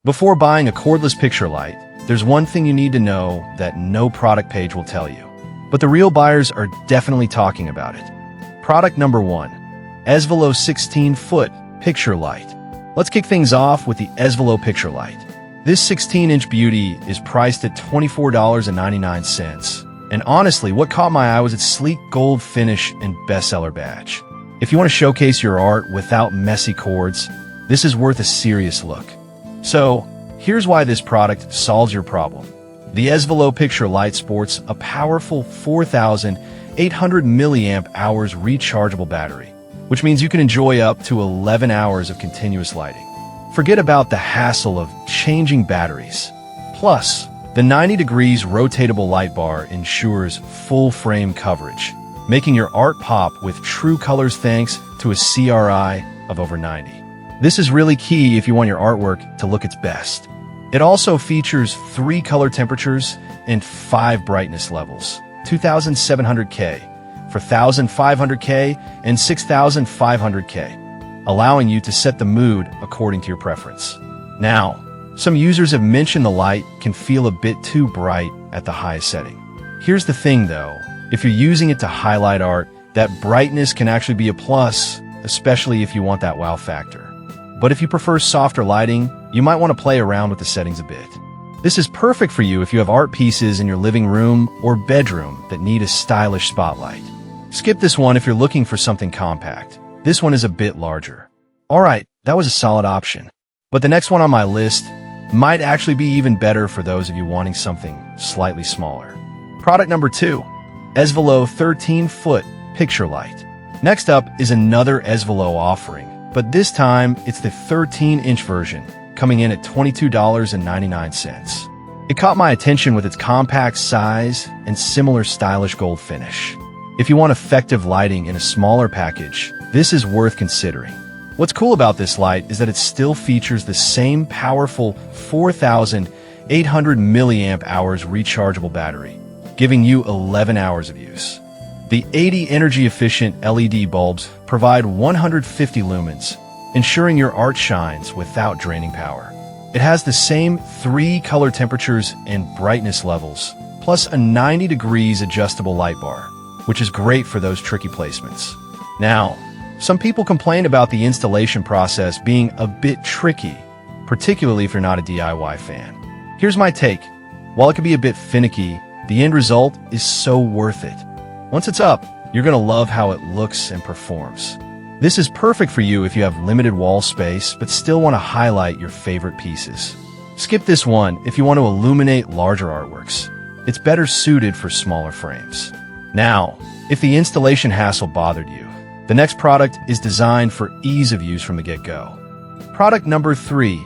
Before buying a cordless picture light, there's one thing you need to know that no product page will tell you. But the real buyers are definitely talking about it. Product number 1. Esvelo 16-foot picture light. Let's kick things off with the Esvelo picture light. This 16-inch beauty is priced at $24.99. And honestly, what caught my eye was its sleek gold finish and bestseller badge. If you want to showcase your art without messy cords, this is worth a serious look. So, here's why this product solves your problem. The Esvelo picture light sports a powerful 4,800 milliamp hours rechargeable battery, which means you can enjoy up to 11 hours of continuous lighting. Forget about the hassle of changing batteries. Plus, the 90 degrees rotatable light bar ensures full frame coverage, making your art pop with true colors thanks to a CRI of over 90. This is really key if you want your artwork to look its best. It also features 3 color temperatures and 5 brightness levels, 2700K, 4500K, and 6500K, allowing you to set the mood according to your preference. Now, some users have mentioned the light can feel a bit too bright at the highest setting. Here's the thing though, if you're using it to highlight art, that brightness can actually be a plus, especially if you want that wow factor. But if you prefer softer lighting, you might want to play around with the settings a bit. This is perfect for you if you have art pieces in your living room or bedroom that need a stylish spotlight. Skip this one if you're looking for something compact. This one is a bit larger. Alright, that was a solid option. But the next one on my list might actually be even better for those of you wanting something slightly smaller. Product number 2. Esvelo 13-foot picture light. Next up is another Esvelo offering, but this time it's the 13-inch version, coming in at $22.99. It caught my attention with its compact size and similar stylish gold finish. If you want effective lighting in a smaller package, this is worth considering. What's cool about this light is that it still features the same powerful 4,800 milliamp hours rechargeable battery, giving you 11 hours of use. The 80 energy-efficient LED bulbs provide 150 lumens, ensuring your art shines without draining power. It has the same 3 color temperatures and brightness levels, plus a 90 degrees adjustable light bar, which is great for those tricky placements. Now, some people complain about the installation process being a bit tricky, particularly if you're not a DIY fan. Here's my take. While it can be a bit finicky, the end result is so worth it. Once it's up, you're going to love how it looks and performs. This is perfect for you if you have limited wall space but still want to highlight your favorite pieces. Skip this one if you want to illuminate larger artworks. It's better suited for smaller frames. Now, if the installation hassle bothered you, the next product is designed for ease of use from the get-go. Product number 3,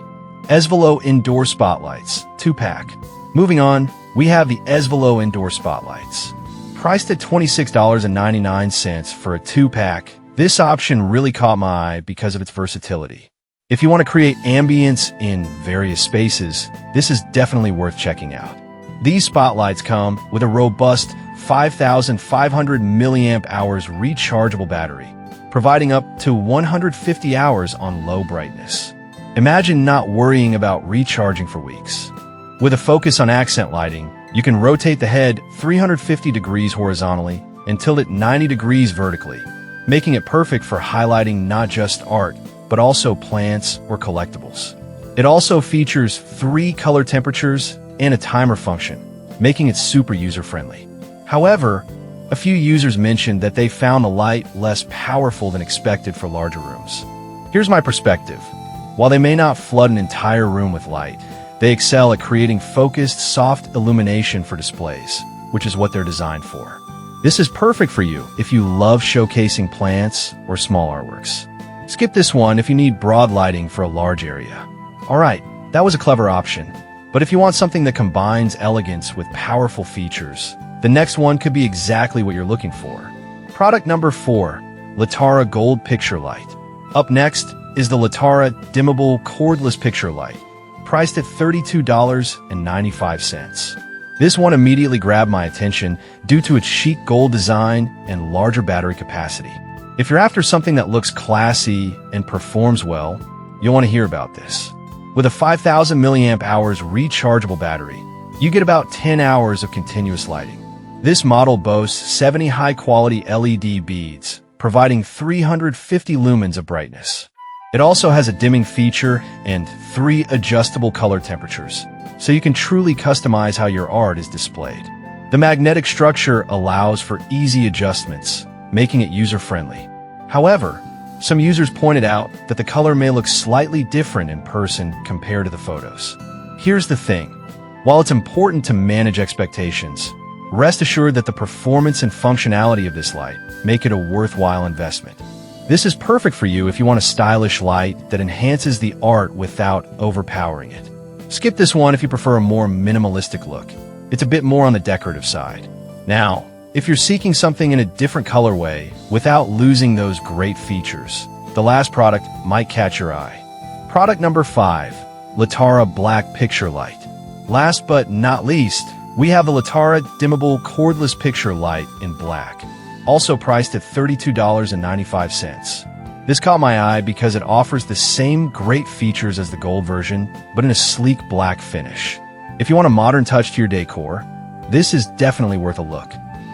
Esvelo Indoor Spotlights, 2-pack. Moving on, we have the Esvelo Indoor Spotlights. Priced at $26.99 for a 2-pack, this option really caught my eye because of its versatility. If you want to create ambience in various spaces, this is definitely worth checking out. These spotlights come with a robust 5,500 milliamp hours rechargeable battery, providing up to 150 hours on low brightness. Imagine not worrying about recharging for weeks. With a focus on accent lighting, you can rotate the head 350 degrees horizontally and tilt it 90 degrees vertically, making it perfect for highlighting not just art, but also plants or collectibles. It also features 3 color temperatures and a timer function, making it super user-friendly. However, a few users mentioned that they found the light less powerful than expected for larger rooms. Here's my perspective. While they may not flood an entire room with light, they excel at creating focused, soft illumination for displays, which is what they're designed for. This is perfect for you if you love showcasing plants or small artworks. Skip this one if you need broad lighting for a large area. Alright, that was a clever option. But if you want something that combines elegance with powerful features, the next one could be exactly what you're looking for. Product number 4, Latara Gold Picture Light. Up next is the Latara Dimmable Cordless Picture Light, priced at $32.95. This one immediately grabbed my attention due to its chic gold design and larger battery capacity. If you're after something that looks classy and performs well, you'll want to hear about this. With a 5000 milliamp hours rechargeable battery, you get about 10 hours of continuous lighting. This model boasts 70 high-quality LED beads, providing 350 lumens of brightness. It also has a dimming feature and 3 adjustable color temperatures, so you can truly customize how your art is displayed. The magnetic structure allows for easy adjustments, making it user-friendly. However, some users pointed out that the color may look slightly different in person compared to the photos. Here's the thing. While it's important to manage expectations, rest assured that the performance and functionality of this light make it a worthwhile investment. This is perfect for you if you want a stylish light that enhances the art without overpowering it. Skip this one if you prefer a more minimalistic look. It's a bit more on the decorative side. Now, if you're seeking something in a different colorway without losing those great features, the last product might catch your eye. Product number 5, Latara Black Picture Light. Last but not least, we have the Latara Dimmable Cordless Picture Light in black, also priced at $32.95. This caught my eye because it offers the same great features as the gold version, but in a sleek black finish. If you want a modern touch to your decor, this is definitely worth a look.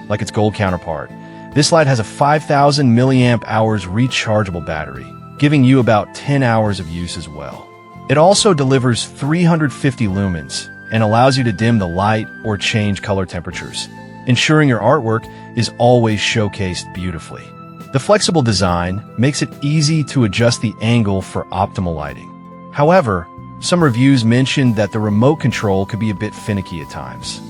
Like its gold counterpart, this light has a 5000 milliamp hours rechargeable battery, giving you about 10 hours of use as well. It also delivers 350 lumens and allows you to dim the light or change color temperatures, ensuring your artwork is always showcased beautifully. The flexible design makes it easy to adjust the angle for optimal lighting. However, some reviews mentioned that the remote control could be a bit finicky at times.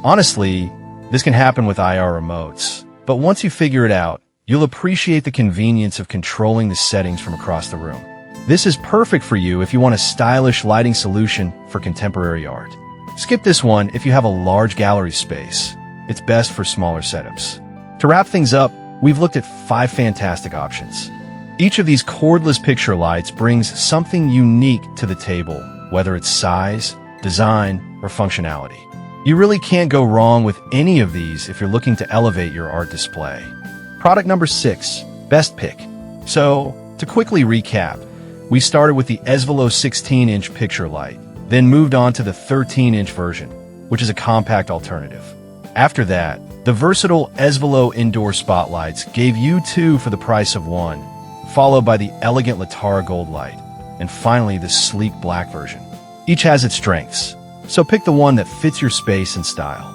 Honestly, this can happen with IR remotes, but once you figure it out, you'll appreciate the convenience of controlling the settings from across the room. This is perfect for you if you want a stylish lighting solution for contemporary art. Skip this one if you have a large gallery space. It's best for smaller setups. To wrap things up, we've looked at 5 fantastic options. Each of these cordless picture lights brings something unique to the table, whether it's size, design, or functionality. You really can't go wrong with any of these if you're looking to elevate your art display. Product number 6, best pick. So, to quickly recap, we started with the Esvelo 16-inch picture light, then moved on to the 13-inch version, which is a compact alternative. After that, the versatile Esvelo indoor spotlights gave you 2 for the price of 1, followed by the elegant Latara Gold light, and finally the sleek black version. Each has its strengths, so pick the one that fits your space and style.